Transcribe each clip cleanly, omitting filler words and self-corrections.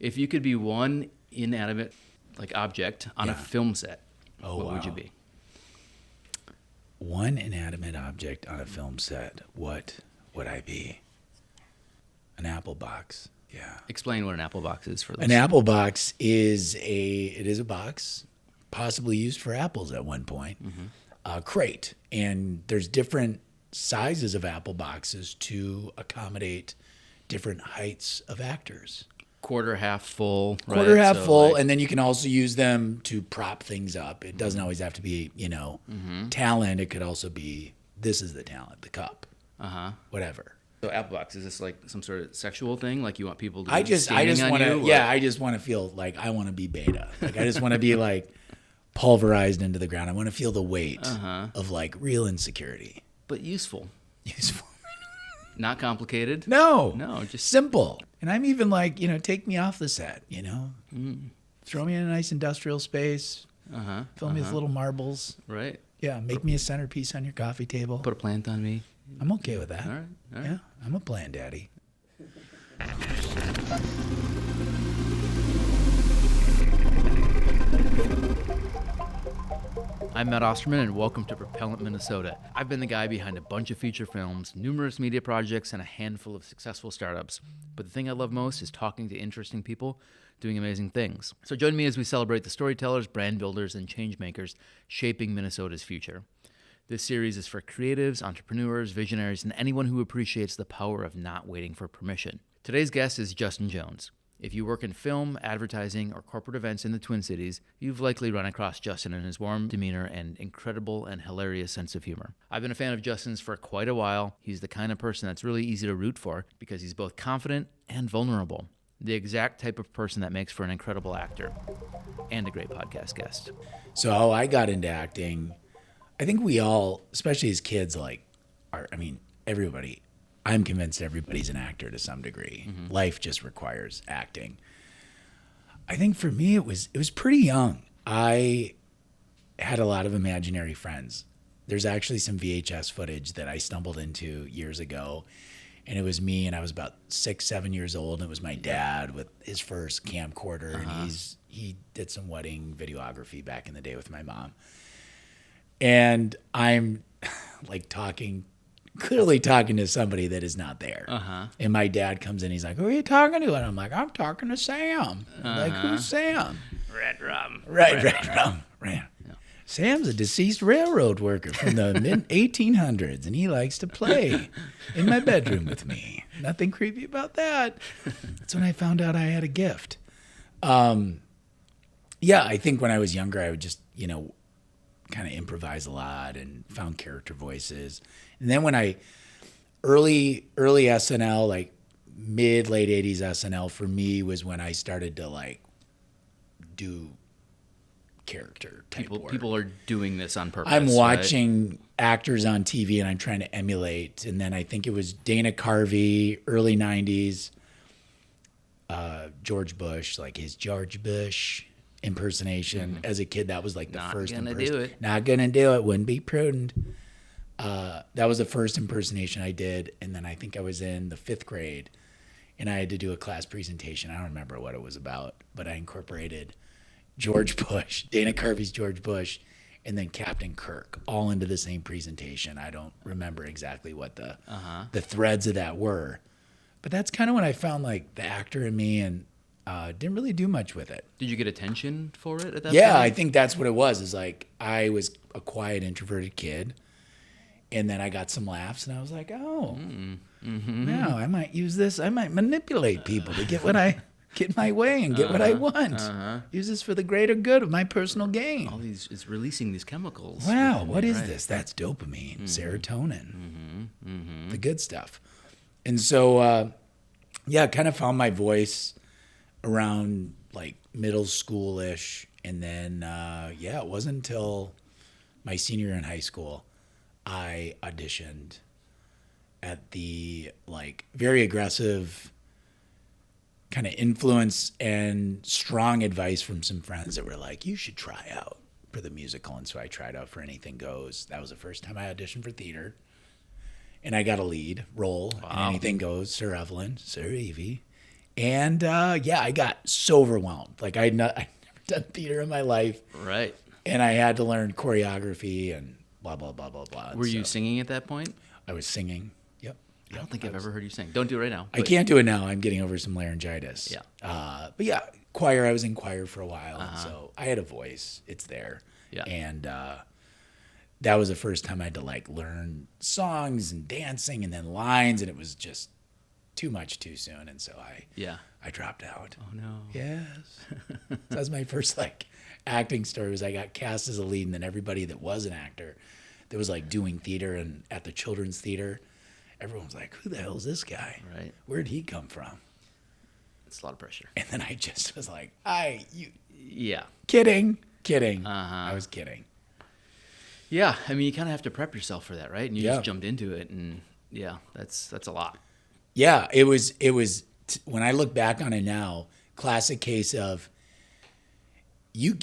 If you could be one inanimate object on a film set, what would you be? One inanimate object on a film set. What would I be? An apple box. Yeah. Explain what an apple box is for those. An apple box is a box possibly used for apples at one point. A crate. And there's different sizes of apple boxes to accommodate different heights of actors. Quarter, half full. Right? Quarter, half full. And then you can also use them to prop things up. It doesn't always have to be, talent. It could also be, this is the talent, the cup. Whatever. So apple box, is this like some sort of sexual thing? Like you want people to I just want to, I just want to feel like I want to be beta. Like I just want to be like pulverized into the ground. I want to feel the weight of like real insecurity. But useful. Useful. Not complicated. No, just simple. And I'm even like, take me off the set, throw me in a nice industrial space, fill me with little marbles. Right. Yeah, make me a centerpiece on your coffee table. Put a plant on me. I'm okay with that. All right. Yeah, I'm a plant daddy. I'm Matt Osterman, and welcome to Propellant, Minnesota. I've been the guy behind a bunch of feature films, numerous media projects, and a handful of successful startups. But the thing I love most is talking to interesting people doing amazing things. So join me as we celebrate the storytellers, brand builders, and change makers shaping Minnesota's future. This series is for creatives, entrepreneurs, visionaries, and anyone who appreciates the power of not waiting for permission. Today's guest is Justen Jones. If you work in film, advertising, or corporate events in the Twin Cities, you've likely run across Justen and his warm demeanor and incredible and hilarious sense of humor. I've been a fan of Justen's for quite a while. He's the kind of person that's really easy to root for because he's both confident and vulnerable. The exact type of person that makes for an incredible actor and a great podcast guest. So how I got into acting, I think we all, especially as kids, everybody, I'm convinced everybody's an actor to some degree. Life just requires acting. I think for me, it was pretty young. I had a lot of imaginary friends. There's actually some VHS footage that I stumbled into years ago, and it was me, and I was about 6, 7 years old, and it was my dad with his first camcorder, and he did some wedding videography back in the day with my mom. And I'm like clearly talking to somebody that is not there. And my dad comes in, he's like, who are you talking to? And I'm like, I'm talking to Sam. Like, who's Sam? Red Rum. Right, Red Rum. Right. Yeah. Sam's a deceased railroad worker from the mid-1800s, and he likes to play in my bedroom with me. Nothing creepy about that. That's when I found out I had a gift. I think when I was younger, I would just, kind of improvise a lot and found character voices. And then when early SNL, like late 80s SNL for me was when I started to do character type work. People are doing this on purpose. I'm watching actors on TV and I'm trying to emulate. And then I think it was Dana Carvey, early 90s, George Bush, like his George Bush impersonation. As a kid, that was like the first impersonation. Not gonna do it. Wouldn't be prudent. That was the first impersonation I did, and then I think I was in the 5th grade, and I had to do a class presentation. I don't remember what it was about, but I incorporated George Bush, Dana Carvey's George Bush, and then Captain Kirk, all into the same presentation. I don't remember exactly what the threads of that were, but that's kind of when I found like the actor in me, and didn't really do much with it. Did you get attention for it at that point? Yeah, I think that's what it was. Is like I was a quiet, introverted kid, and then I got some laughs, and I was like, oh, now I might use this. I might manipulate people to get get my way and get what I want. Use this for the greater good of my personal gain. It's releasing these chemicals. Wow, what is this? That's dopamine, serotonin, the good stuff. And so, kind of found my voice around like middle school-ish, and then it wasn't until my senior year in high school I auditioned at the very aggressive kind of influence and strong advice from some friends that were like, you should try out for the musical. And so I tried out for Anything Goes. That was the first time I auditioned for theater, and I got a lead role in Anything Goes, Sir Evelyn, Sir Evie. And yeah, I got so overwhelmed. Like I'd never done theater in my life. Right. And I had to learn choreography and blah, blah, blah, blah, blah. Were you singing at that point? I was singing. Yep. I don't think I've ever heard you sing. Don't do it right now. I can't do it now. I'm getting over some laryngitis. Yeah. But yeah, choir. I was in choir for a while. And so I had a voice. It's there. Yeah. And that was the first time I had to like learn songs and dancing and then lines. And it was just too much too soon. And so I dropped out. Oh, no. Yes. That was my first like acting story. Was I got cast as a lead, and then everybody that was an actor that was like doing theater and at the children's theater, everyone was like, who the hell is this guy? Right. Where'd he come from? It's a lot of pressure. And then I just was like, Yeah. kidding. Uh-huh. I was kidding. Yeah. I mean, you kind of have to prep yourself for that, right? And you Yeah. just jumped into it, and yeah, that's a lot. Yeah, it was when I look back on it now, classic case of you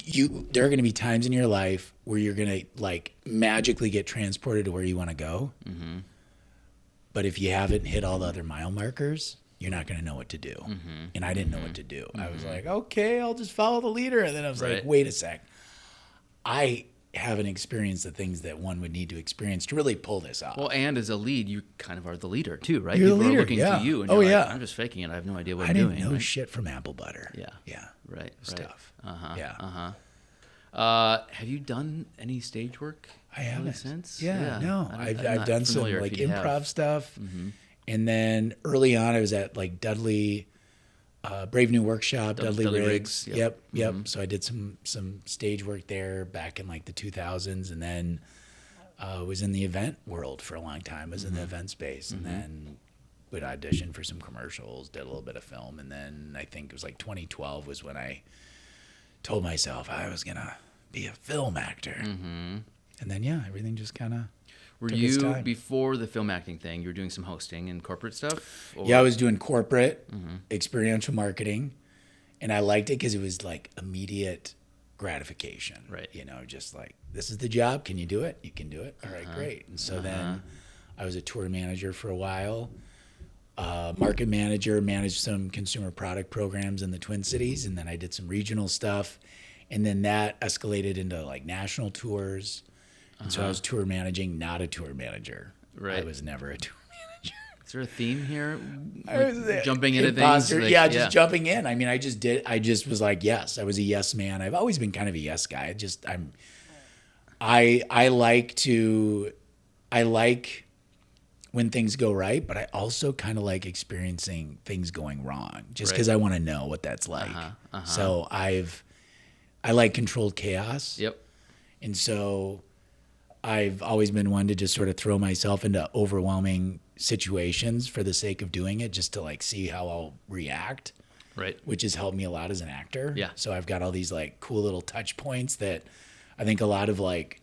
there are going to be times in your life where you're going to like magically get transported to where you want to go. Mm-hmm. But if you haven't hit all the other mile markers, you're not going to know what to do. Mm-hmm. And I didn't know what to do. Mm-hmm. I was like, okay, I'll just follow the leader. And then I was like, wait a sec. I haven't experienced the things that one would need to experience to really pull this off. Well, and as a lead, you kind of are the leader too, right? You're the People leader, are looking yeah. to you, and Oh, you're like, yeah. I'm just faking it. I have no idea what I I'm didn't doing. know right? shit from apple butter. Yeah. Yeah. Right. Stuff. Uh-huh. Yeah. Uh-huh. Have you done any stage work? I haven't. Really since? Yeah, no. I'm I've not done some familiar like if you improv have. stuff. Mm-hmm. And then early on I was at like Dudley Brave New Workshop, Dudley Riggs. Yep. Yep. Mm-hmm. So I did some stage work there back in like the 2000s, and then was in the event world for a long time. Was in the event space, and then would audition for some commercials, did a little bit of film, and then I think it was like 2012 was when I told myself I was gonna be a film actor. Mm-hmm. And then everything just kind of. Were you, before the film acting thing, you were doing some hosting and corporate stuff? Or? Yeah, I was doing corporate, experiential marketing, and I liked it because it was like immediate gratification. Right. You know, just like, this is the job. Can you do it? You can do it. All right, great. And so then I was a tour manager for a while, market manager, managed some consumer product programs in the Twin Cities, and then I did some regional stuff. And then that escalated into like national tours. And so I was tour managing, not a tour manager. Right. I was never a tour manager. Is there a theme here? Like Jumping into things? Like, just jumping in. I mean, I just was like, yes. I was a yes man. I've always been kind of a yes guy. I like when things go right, but I also kind of like experiencing things going wrong just because I want to know what that's like. So I like controlled chaos. Yep. And so I've always been one to just sort of throw myself into overwhelming situations for the sake of doing it, just to like see how I'll react. Right. Which has helped me a lot as an actor. Yeah. So I've got all these like cool little touch points that I think a lot of like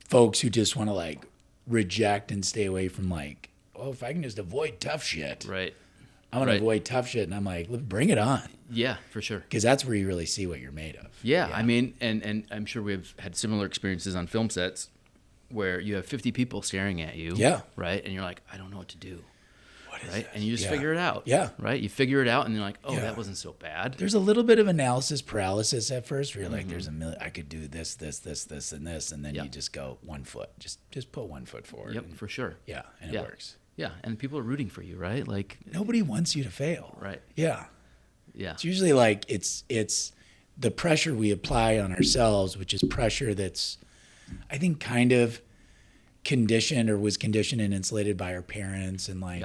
folks who just want to like reject and stay away from like, oh, if I can just avoid tough shit. Right. I'm going to avoid tough shit. And I'm like, bring it on. Yeah, for sure. Because that's where you really see what you're made of. Yeah, I mean, and I'm sure we've had similar experiences on film sets where you have 50 people staring at you. Yeah. Right? And you're like, I don't know what to do. What is right? this? And you just figure it out. Yeah. Right? You figure it out and you're like, oh, that wasn't so bad. There's a little bit of analysis paralysis at first where you're like, there's I could do this, and this. And then you just go 1 foot. Just put 1 foot forward. Yep, for sure. Yeah, and it works. Yeah, and people are rooting for you, right? Like nobody wants you to fail. Right. Yeah. Yeah. It's usually like it's the pressure we apply on ourselves, which is pressure that's, I think, kind of conditioned or was conditioned and insulated by our parents and like,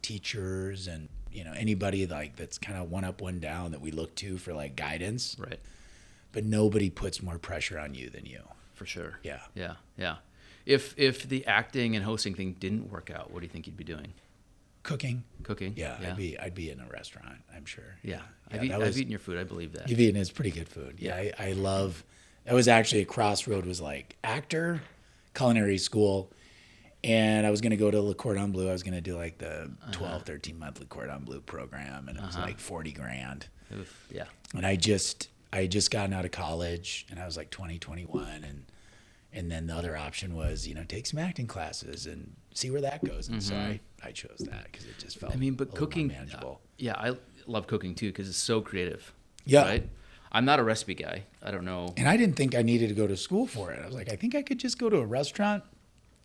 teachers and, anybody like that's kind of one up, one down that we look to for like guidance. Right. But nobody puts more pressure on you than you. For sure. Yeah. Yeah. Yeah. If the acting and hosting thing didn't work out, what do you think you'd be doing? Cooking. Yeah. I'd be in a restaurant, I'm sure. Yeah. I've eaten your food. I believe that. You've eaten, it's pretty good food. Yeah. I love, that was actually a crossroad, was like actor, culinary school. And I was going to go to Le Cordon Bleu. I was going to do like the 12, 13 month Le Cordon Bleu program. And it was like $40,000. Yeah. And I just gotten out of college and I was like 20, 21. And And then the other option was, take some acting classes and see where that goes. And so I chose that because it just felt but cooking, manageable. Yeah, I love cooking too because it's so creative. Yeah. Right? I'm not a recipe guy. I don't know. And I didn't think I needed to go to school for it. I was like, I think I could just go to a restaurant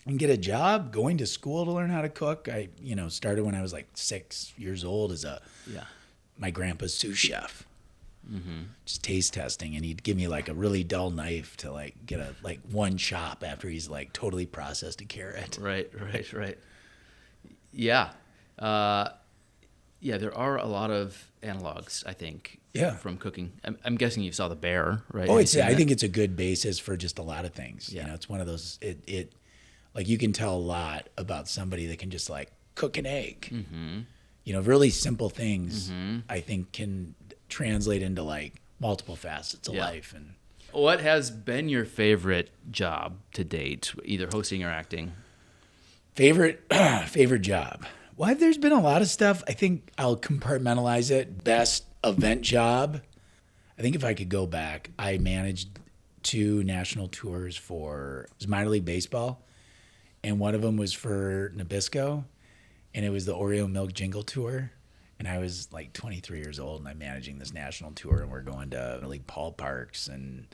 and get a job. Going to school to learn how to cook, I started when I was like 6 years old as my grandpa's sous chef. Just taste testing, and he'd give me like a really dull knife to like get a one chop after he's like totally processed a carrot. Right. Yeah. Yeah, there are a lot of analogs, I think, from cooking. I'm guessing you saw The Bear, right? Oh, I think it's a good basis for just a lot of things. Yeah. It's one of those, it like you can tell a lot about somebody that can just like cook an egg. Really simple things, I think can translate into like multiple facets of life. And what has been your favorite job to date, either hosting or acting? Favorite job? Well, there's been a lot of stuff. I think I'll compartmentalize it. Best event job. I think if I could go back, I managed 2 national tours for minor league baseball, and one of them was for Nabisco, and it was the Oreo Milk Jingle Tour. And I was like 23 years old, and I'm managing this national tour, and we're going to like ballparks and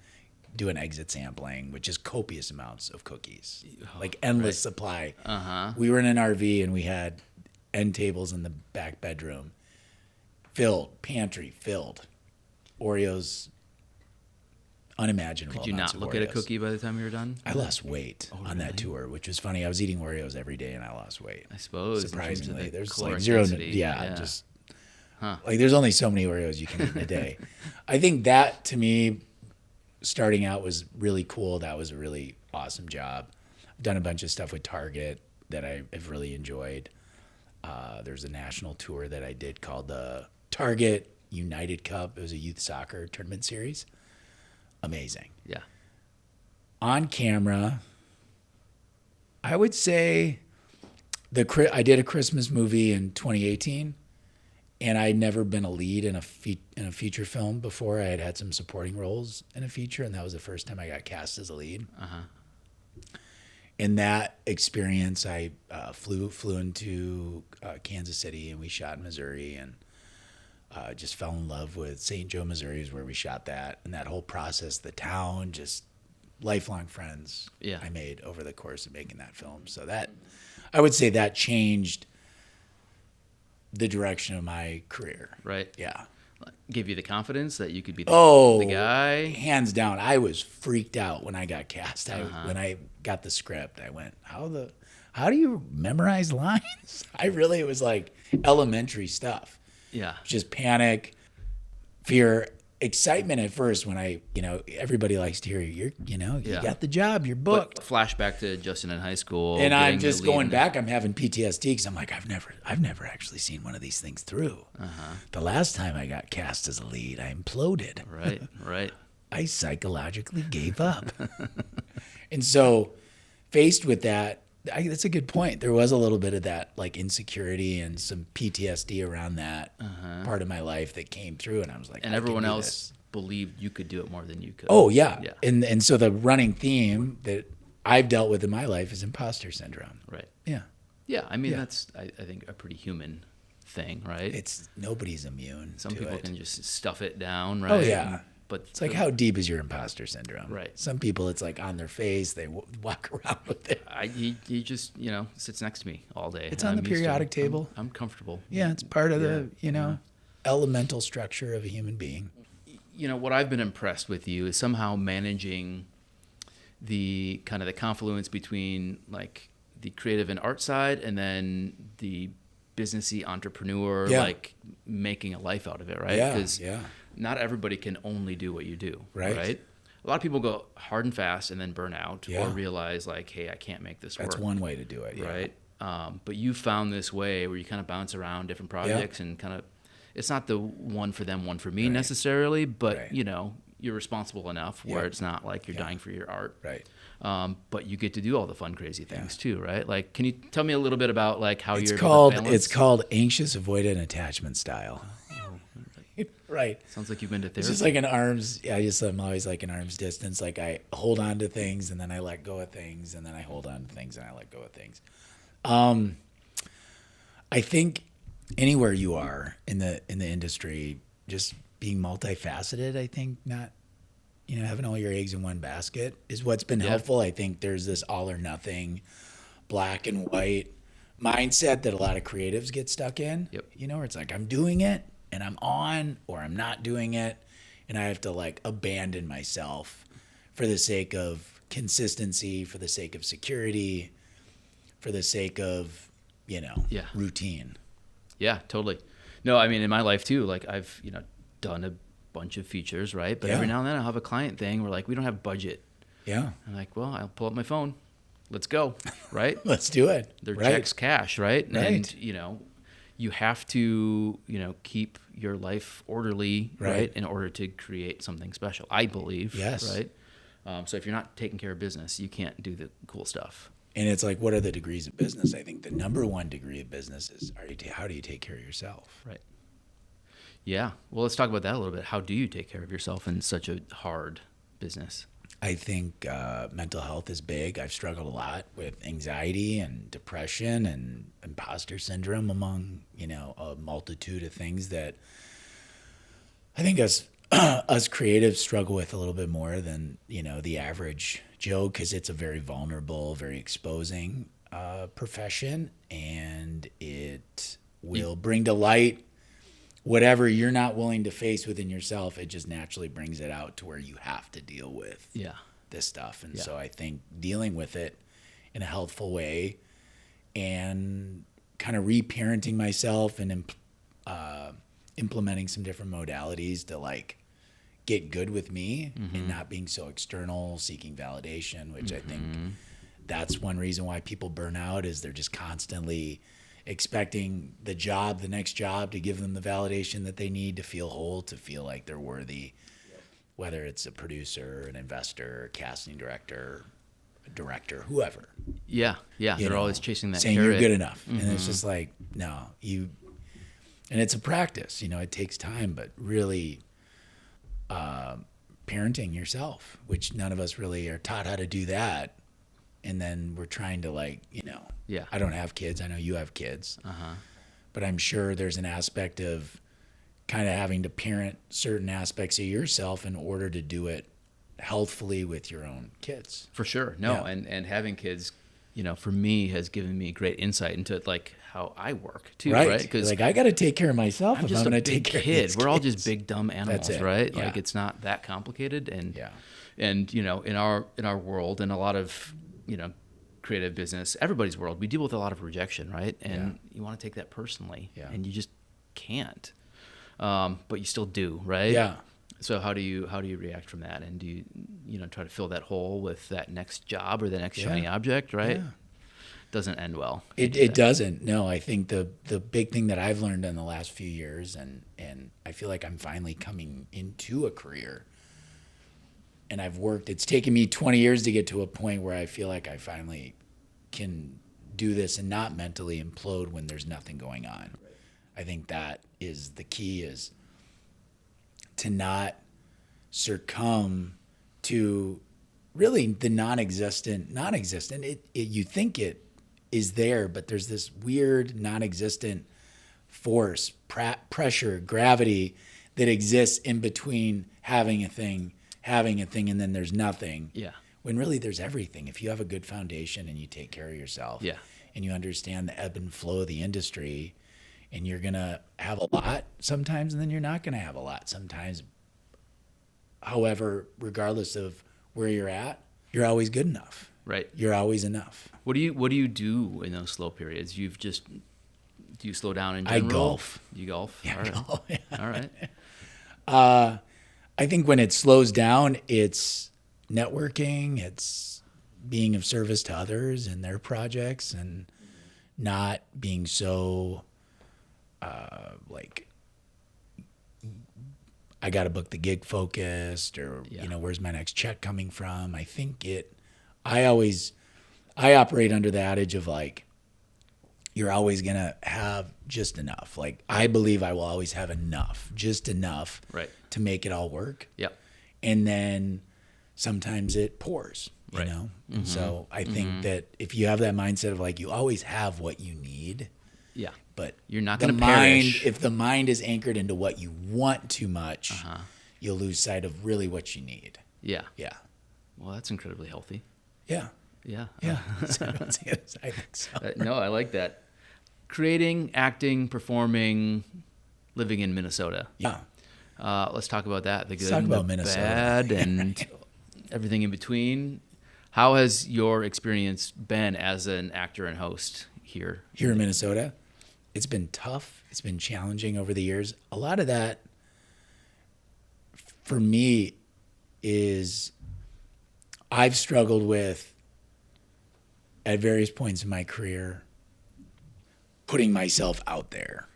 doing exit sampling with just copious amounts of cookies, like endless supply. We were in an RV, and we had end tables in the back bedroom, pantry filled, Oreos, unimaginable. Could you not look at a cookie by the time you were done? I lost weight on that tour, which was funny. I was eating Oreos every day, and I lost weight. I suppose. Surprisingly, there's caloric like zero. density. Just like there's only so many Oreos you can eat in a day. I think that to me, starting out was really cool. That was a really awesome job. I've done a bunch of stuff with Target that I've really enjoyed. There's a national tour that I did called the Target United Cup. It was a youth soccer tournament series. Amazing. Yeah. On camera, I would say I did a Christmas movie in 2018, and I'd never been a lead in a feature film before. I had some supporting roles in a feature, and that was the first time I got cast as a lead. In that experience, I flew into Kansas City, and we shot in Missouri, and just fell in love with St. Joe, Missouri is where we shot that. And that whole process, the town, just lifelong friends I made over the course of making that film. So that, I would say that changed the direction of my career. Right. Yeah. Give you the confidence that you could be the guy? Hands down. I was freaked out when I got cast. When I got the script, I went, how do you memorize lines? It was like elementary stuff. Yeah. Just panic, fear, excitement at first when everybody likes to hear you got the job, you're booked. But flashback to Justin in high school. And I'm just going back, I'm having PTSD because I'm like, I've never actually seen one of these things through. The last time I got cast as a lead, I imploded. Right. I psychologically gave up. And so faced with that, that's a good point. There was a little bit of that like insecurity and some PTSD around that part of my life that came through, and I was like, and everyone else believed you could do it more than you could. Oh yeah. And so the running theme that I've dealt with in my life is imposter syndrome. Right. Yeah. I mean, that's I think a pretty human thing, right? Nobody's immune. Some people can just stuff it down, right? Oh yeah. But it's like, how deep is your imposter syndrome? Right. Some people, it's like on their face. They walk around with it. He just, sits next to me all day. It's on the periodic table. I'm comfortable. Yeah, it's part of the, elemental structure of a human being. What I've been impressed with you is somehow managing the kind of the confluence between like the creative and art side and then the businessy entrepreneur, like making a life out of it, right? Because not everybody can only do what you do, right? A lot of people go hard and fast and then burn out or realize like, hey, I can't make this work. That's one way to do it, right? But you found this way where you kind of bounce around different projects and kind of, it's not the one for them, one for me necessarily, but you're responsible enough where it's not like you're dying for your art. Right. But you get to do all the fun, crazy things too, right? Like, can you tell me a little bit about like how it's you're called, able to balance? It's called anxious avoidant attachment style. Right. Sounds like you've been to It's therapy. just like I'm always like an arm's distance. Like I hold on to things and then I let go of things and then I hold on to things and I let go of things. I think anywhere you are in the industry, just being multifaceted, I think not, having all your eggs in one basket is what's been helpful. I think there's this all or nothing, black and white mindset that a lot of creatives get stuck in. Yep. Where it's like I'm doing it and I'm on, or I'm not doing it, and I have to like abandon myself for the sake of consistency, for the sake of security, for the sake of routine. Yeah, totally. No, I mean, in my life too, like I've, done a bunch of features, right? But every now and then I'll have a client thing where like, we don't have budget. Yeah. I'm like, well, I'll pull up my phone. Let's go. Right. Let's do it. Their checks cash. Right. Right. And, you have to, keep your life orderly, right? In order to create something special, I believe. Yes. Right. So if you're not taking care of business, you can't do the cool stuff. And it's like, what are the degrees of business? I think the number one degree of business is how do you take care of yourself? Right. Yeah. Well, let's talk about that a little bit. How do you take care of yourself in such a hard business? I think mental health is big. I've struggled a lot with anxiety and depression and imposter syndrome, among a multitude of things that I think us creatives struggle with a little bit more than the average Joe, because it's a very vulnerable, very exposing profession, and it will bring to light whatever you're not willing to face within yourself. It just naturally brings it out to where you have to deal with this stuff. And so I think dealing with it in a healthful way and kind of reparenting myself and implementing some different modalities to like get good with me and not being so external, seeking validation, which I think that's one reason why people burn out, is they're just constantly expecting the next job to give them the validation that they need to feel whole, to feel like they're worthy, whether it's a producer, an investor, casting director, whoever. Yeah. They're always chasing that saying carrot. You're good enough. And it's just like, no, and it's a practice, it takes time, but really parenting yourself, which none of us really are taught how to do that. And then we're trying to I don't have kids. I know you have kids. But I'm sure there's an aspect of kind of having to parent certain aspects of yourself in order to do it healthfully with your own kids. For sure. No, and having kids, for me has given me great insight into like how I work too, right? Because like I got to take care of myself. I'm if just I'm a going to take care of these We're all kids. just big dumb animals, right? Like it's not that complicated, and in our world and a lot of creative business, everybody's world, we deal with a lot of rejection, right? And you want to take that personally, and you just can't, but you still do, right? Yeah. So how do you react from that? And do you try to fill that hole with that next job or the next shiny object, right? Yeah. Doesn't end well. It doesn't. No, I think the big thing that I've learned in the last few years, and I feel like I'm finally coming into a career, and it's taken me 20 years to get to a point where I feel like I finally can do this and not mentally implode when there's nothing going on. Right. I think that is the key, is to not succumb to really the non-existent. You think it is there, but there's this weird non-existent force, pressure, gravity that exists in between having a thing, and then there's nothing. Yeah. When really there's everything. If you have a good foundation and you take care of yourself, and you understand the ebb and flow of the industry, and you're going to have a lot sometimes, and then you're not going to have a lot sometimes. However, regardless of where you're at, you're always good enough. Right. You're always enough. What do you do in those slow periods? Do you slow down in general? I golf. You golf? Yeah, All right. golf, yeah. All right. I think when it slows down, it's networking, it's being of service to others and their projects, and not being so like I got to book the gig focused, or where's my next check coming from. I think I operate under the adage of like, you're always going to have just enough. Like, I believe I will always have enough, just enough Right. to make it all work. Yep. And then sometimes it pours, you Right. know? And so I think that if you have that mindset of like, you always have what you need, Yeah. but You're not the going to mind, perish. if the mind is anchored into what you want too much, you'll lose sight of really what you need. Yeah. Yeah. Well, that's incredibly healthy. Yeah. Yeah. Yeah. I think so. No, I like that. Creating, acting, performing, living in Minnesota. Yeah. Let's talk about that. The good, talk about the Minnesota. bad, and everything in between. How has your experience been as an actor and host here? Here in Minnesota, it's been tough. It's been challenging over the years. A lot of that, for me, is I've struggled with, at various points in my career, putting myself out there.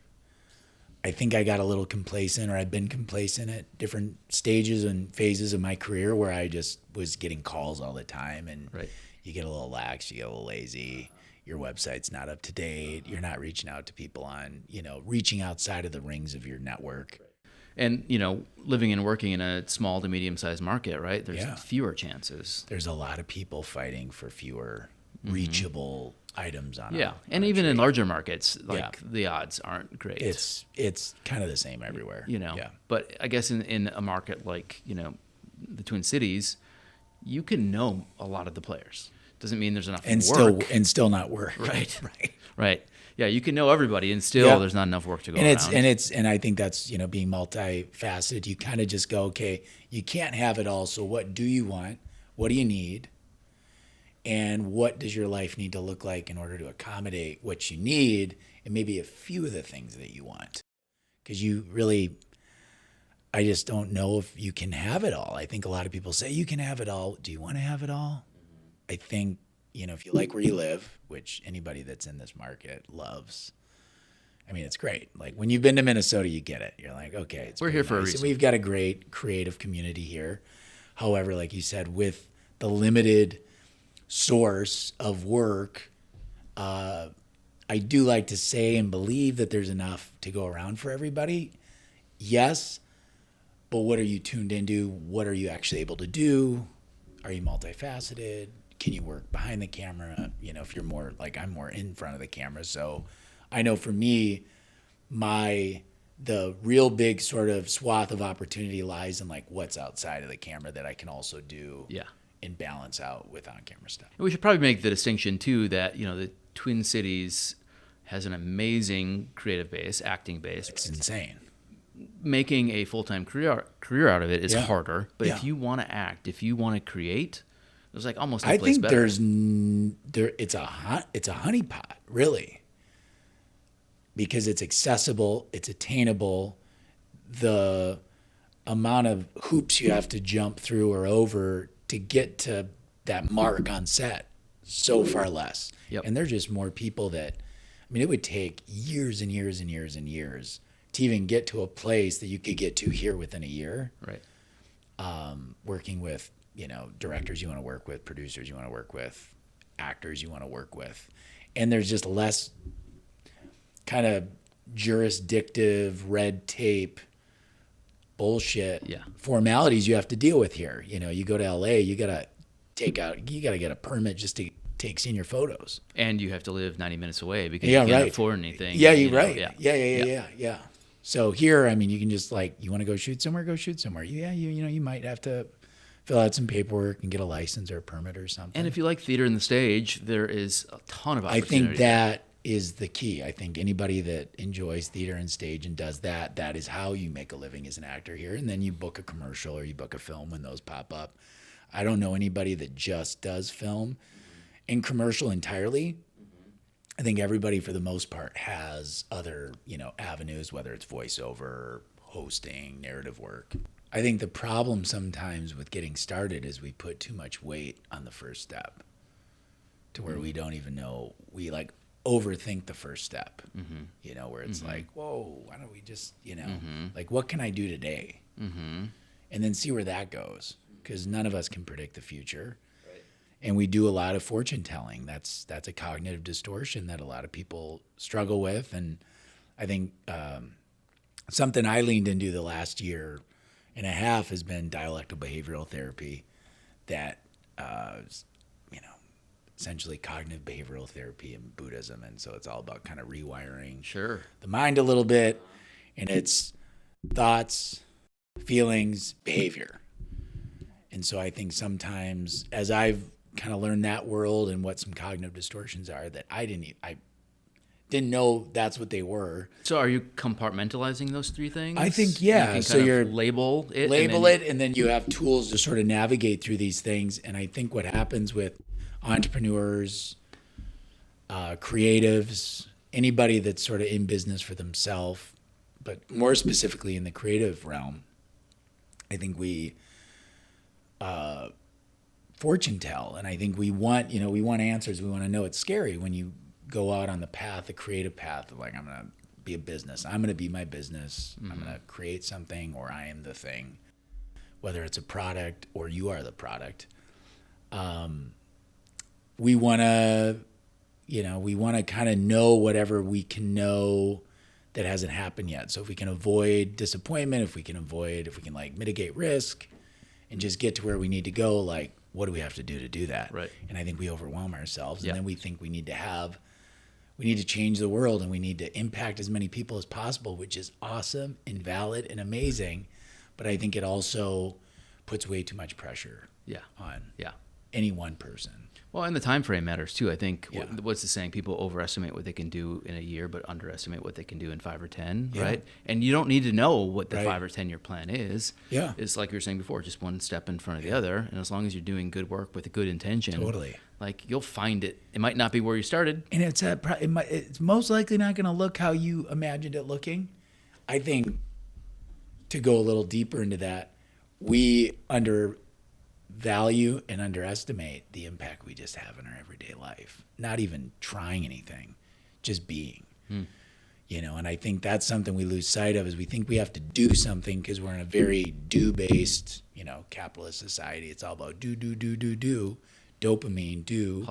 I think I got a little complacent, or I've been complacent at different stages and phases of my career where I just was getting calls all the time, and Right. you get a little lax, you get a little lazy. Your website's not up to date. You're not reaching out to people on, reaching outside of the rings of your network. And, living and working in a small to medium-sized market, right? There's Yeah. fewer chances. There's a lot of people fighting for fewer reachable items on Yeah. a, And on a even in tree. larger markets, like Yeah. the odds aren't great. It's kind of the same everywhere. Yeah. But I guess in a market like, the Twin Cities, you can know a lot of the players. Doesn't mean there's enough And work. still not work. Right. Right. Right. Yeah, you can know everybody, and still Yeah. there's not enough work to go And around. and I think that's, being multifaceted. You kind of just go, okay, you can't have it all. So what do you want? What do you need? And what does your life need to look like in order to accommodate what you need, and maybe a few of the things that you want? Because I just don't know if you can have it all. I think a lot of people say you can have it all. Do you want to have it all? I think, if you like where you live, which anybody that's in this market loves, I mean, it's great. Like, when you've been to Minnesota, you get it. You're like, okay, We're here for a nice. reason. And we've got a great creative community here. However, like you said, with the limited source of work, I do like to say and believe that there's enough to go around for everybody. Yes, but what are you tuned into? What are you actually able to do? Are you multifaceted? Can you work behind the camera? If you're more like, I'm more in front of the camera. So I know for me, the real big sort of swath of opportunity lies in like what's outside of the camera that I can also do Yeah. and balance out with on-camera stuff. And we should probably make the distinction, too, that, the Twin Cities has an amazing creative base, acting base. It's insane. Making a full-time career out of it is Yeah. harder. But Yeah. if you want to act, if you want to create, there's like almost no I place think better. it's a honeypot, really, because it's accessible, it's attainable. The amount of hoops you have to jump through or over to get to that mark on set, so far less. Yep. And there's just more people that, it would take years and years and years and years to even get to a place that you could get to here within a year. Right. Working with, directors you want to work with, producers you want to work with, actors you want to work with. And there's just less kind of jurisdictive, red tape, bullshit formalities you have to deal with here. You go to LA, you got to get a permit just to take senior photos. And you have to live 90 minutes away because you can't afford anything. Yeah, you're right. Yeah. So here, you can just you want to go shoot somewhere, go shoot somewhere. Yeah, you might have to fill out some paperwork and get a license or a permit or something. And if you like theater and the stage, there is a ton of I opportunity. think that is the key. I think anybody that enjoys theater and stage and does that is how you make a living as an actor here. And then you book a commercial or you book a film when those pop up. I don't know anybody that just does film and commercial entirely. I think everybody, for the most part, has other, avenues, whether it's voiceover, hosting, narrative work. I think the problem sometimes with getting started is we put too much weight on the first step to where we don't even know. We overthink the first step, where it's like, whoa, why don't we just, what can I do today? And then see where that goes, because none of us can predict the future. And we do a lot of fortune telling. That's a cognitive distortion that a lot of people struggle with. And I think something I leaned into the last year and a half has been dialectical behavioral therapy, that essentially cognitive behavioral therapy in Buddhism. And so it's all about kind of rewiring the mind a little bit, and it's thoughts, feelings, behavior. And so I think sometimes as I've kind of learned that world and what some cognitive distortions are, that I didn't know that's what they were. So are you compartmentalizing those three things? I think, yeah. So you're label it. And then you have tools to sort of navigate through these things. And I think what happens with entrepreneurs, creatives, anybody that's sort of in business for themselves, but more specifically in the creative realm, I think we fortune tell. And I think we want answers. We want to know. It's scary when you go out on the path, the creative path of like, I'm going to be a business. I'm going to be my business. I'm going to create something, or I am the thing, whether it's a product or you are the product. We want to kind of know whatever we can know that hasn't happened yet. So if we can avoid disappointment, if we can like mitigate risk and just get to where we need to go, like, what do we have to do that? Right. And I think we overwhelm ourselves, and then we think we need to change the world, and we need to impact as many people as possible, which is awesome and valid and amazing. But I think it also puts way too much pressure on any one person. Well, and the time frame matters too. I think what's the saying? People overestimate what they can do in a year, but underestimate what they can do in 5 or 10, right? And you don't need to know what the 5 or 10 year plan is. Yeah. It's like you were saying before, just one step in front of the other. And as long as you're doing good work with a good intention, like you'll find it. It might not be where you started. And it's most likely not going to look how you imagined it looking. I think, to go a little deeper into that, we undervalue and underestimate the impact we just have in our everyday life. Not even trying anything, just being. And I think that's something we lose sight of, is we think we have to do something because we're in a very do-based, capitalist society. It's all about do, dopamine, do,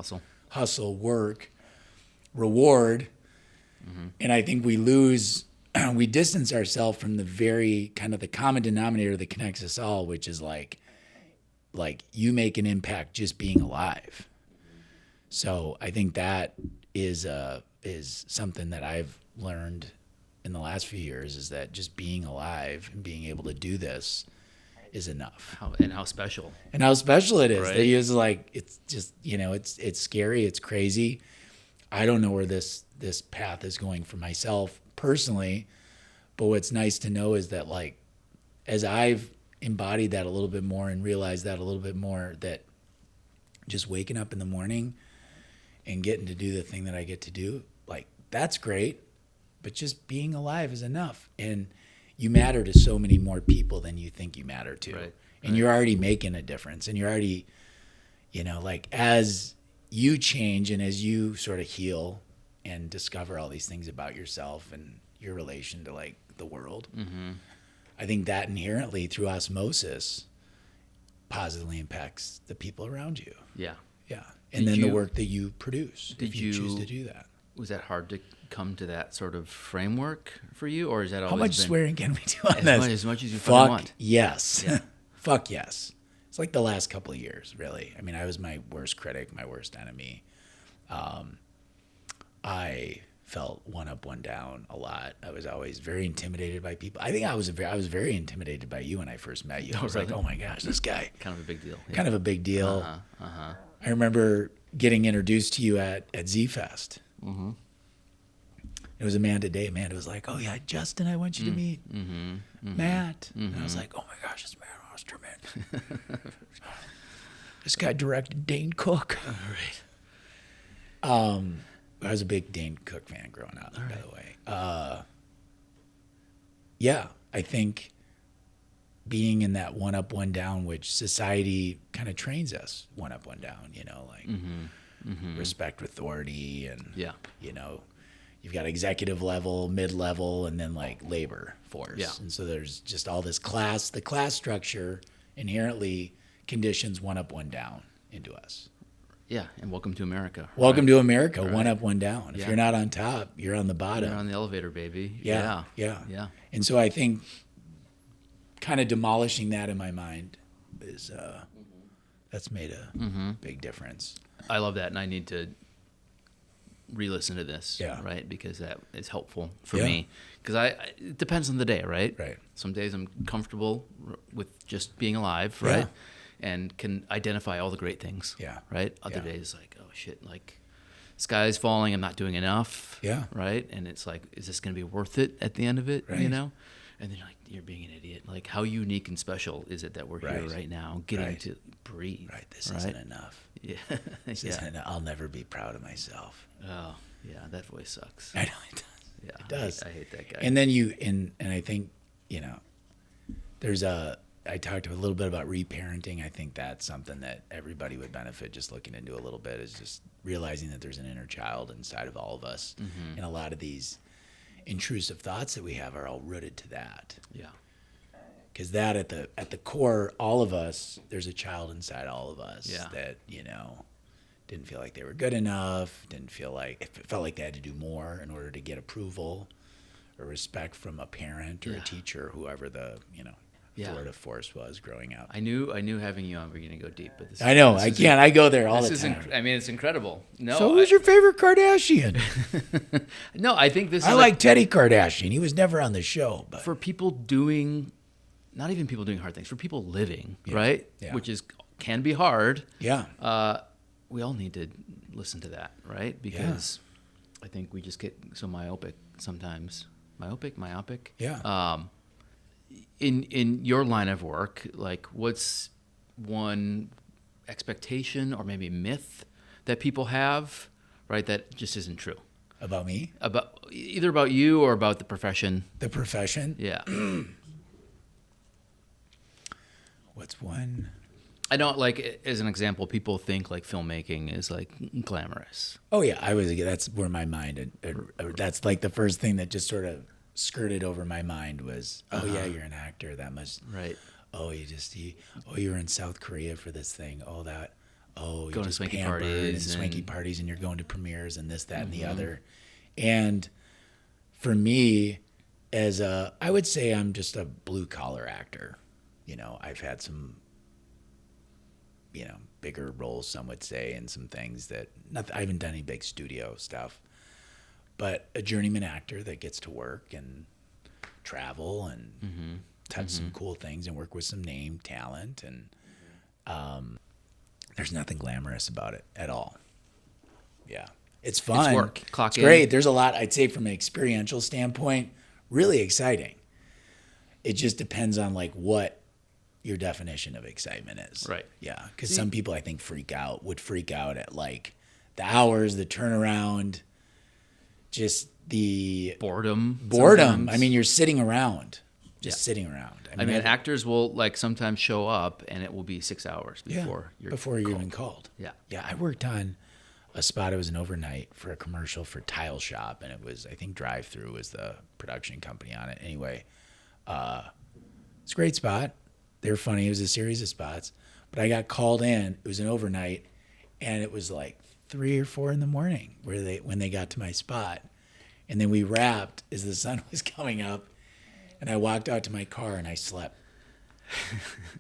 hustle, work, reward. And I think we distance ourselves from the very kind of the common denominator that connects us all, which is like you make an impact just being alive. So I think that is something that I've learned in the last few years, is that just being alive and being able to do this is enough. How special it is. Right? They use it's just, it's scary. It's crazy. I don't know where this path is going for myself personally, but what's nice to know is that, like, as I've embodied that a little bit more and realized that a little bit more, that just waking up in the morning and getting to do the thing that I get to do, like, that's great, but just being alive is enough. And you matter to so many more people than you think you matter to. Right. And you're already making a difference, and you're already, like, as you change and as you sort of heal and discover all these things about yourself and your relation to, like, the world, I think that inherently, through osmosis, positively impacts the people around you. Yeah. And then the work that you produce, if you choose to do that. Was that hard to come to that sort of framework for you, or is that always How much been, swearing can we do on this? As much as you fucking want. Yes. Yeah. Fuck yes. It's like the last couple of years, really. I mean, I was my worst critic, my worst enemy. I felt one up, one down a lot. I was always very intimidated by people. I think I was very intimidated by you when I first met you. I was like, oh my gosh, this guy. Kind of a big deal. Yeah. Kind of a big deal. I remember getting introduced to you at Z-Fest. It was Amanda Day. Amanda was like, oh yeah, Justen, I want you to meet Matt. And I was like, oh my gosh, it's Matt Osterman. This guy directed Dane Cook. I was a big Dane Cook fan growing up, by the way. Yeah, I think being in that one up, one down, which society kind of trains us, one up, one down, respect authority, and, you've got executive level, mid-level, and then like labor force. Yeah. And so there's just all this the class structure inherently conditions one up, one down into us. Yeah, and welcome to America. Welcome right? to America. Right. One up, one down. If Yeah. you're not on top, you're on the bottom. You're on the elevator, baby. Yeah. Yeah. And so I think kind of demolishing that in my mind is that's made a big difference. I love that, and I need to re-listen to this, Yeah. right? Because that is helpful for Yeah. me. Because it depends on the day, right? Right. Some days I'm comfortable with just being alive, right? Yeah. And can identify all the great things. Yeah. Right. Other Yeah. days, like, oh shit, like sky's falling. I'm not doing enough. Yeah. Right. And it's like, is this going to be worth it at the end of it? Right. You know. And then you're like, you're being an idiot. Like, how unique and special is it that we're here Right. right now, getting Right. to breathe? Right. This isn't enough. Yeah. This isn't, I'll never be proud of myself. Oh, yeah, that voice sucks. I know it does. Yeah, It does. I hate that guy. And then and I think, I talked a little bit about reparenting. I think that's something that everybody would benefit just looking into a little bit, is just realizing that there's an inner child inside of all of us. Mm-hmm. And a lot of these intrusive thoughts that we have are all rooted to that. Yeah. Because that at the core, all of us, there's a child inside all of us Yeah. that, didn't feel like they were good enough, it felt like they had to do more in order to get approval or respect from a parent or Yeah. a teacher, whoever the, Yeah. authoritative force was growing up. I knew having you on, we're going to go deep, but this I know, this I is can't. I go there all This the is, time. I mean, it's incredible. No, So who's your favorite Kardashian? no, I think this is I like Teddy Kardashian. He was never on the show, but for people doing, not even people doing hard things, for people living, right? Yeah. Which can be hard. yeah. We all need to listen to that, right? Because I think we just get so myopic sometimes. Myopic. Yeah. In your line of work, like, what's one expectation or maybe myth that people have, right, that just isn't true About me? either about you or about the profession? The profession? Yeah. What's one? I don't, like, as an example, people think like filmmaking is like glamorous. Oh yeah, that's where my mind, that's like the first thing that just sort of skirted over my mind was, oh yeah, you're an actor. That must, Right. oh, you were in South Korea for this thing. Oh, you're Going to just swanky pampered and parties swanky and- parties, and you're going to premieres and this, that, and the other. And for me, I would say I'm just a blue collar actor. I've had some, bigger roles, some would say, and some things that I haven't done any big studio stuff, but a journeyman actor that gets to work and travel and touch some cool things and work with some name talent. And there's nothing glamorous about it at all. Yeah. It's fun. It's work. Clock it's in. great. There's a lot, I'd say, from an experiential standpoint, really exciting. It just depends on like what your definition of excitement is. Right. Yeah. Because some people, I think, would freak out at like the hours, the turnaround, just the Boredom. boredom. sometimes. I mean, you're sitting around, just Yeah. sitting around. I mean, actors will like sometimes show up and it will be 6 hours before you're even called. Yeah. Yeah. I worked on a spot. It was an overnight for a commercial for Tile Shop, and it was, I think, Drive Through was the production company on it. Anyway, it's a great spot. They were funny. It was a series of spots, but I got called in. It was an overnight, and it was like 3 or 4 in the morning when they got to my spot, and then we wrapped as the sun was coming up, and I walked out to my car and I slept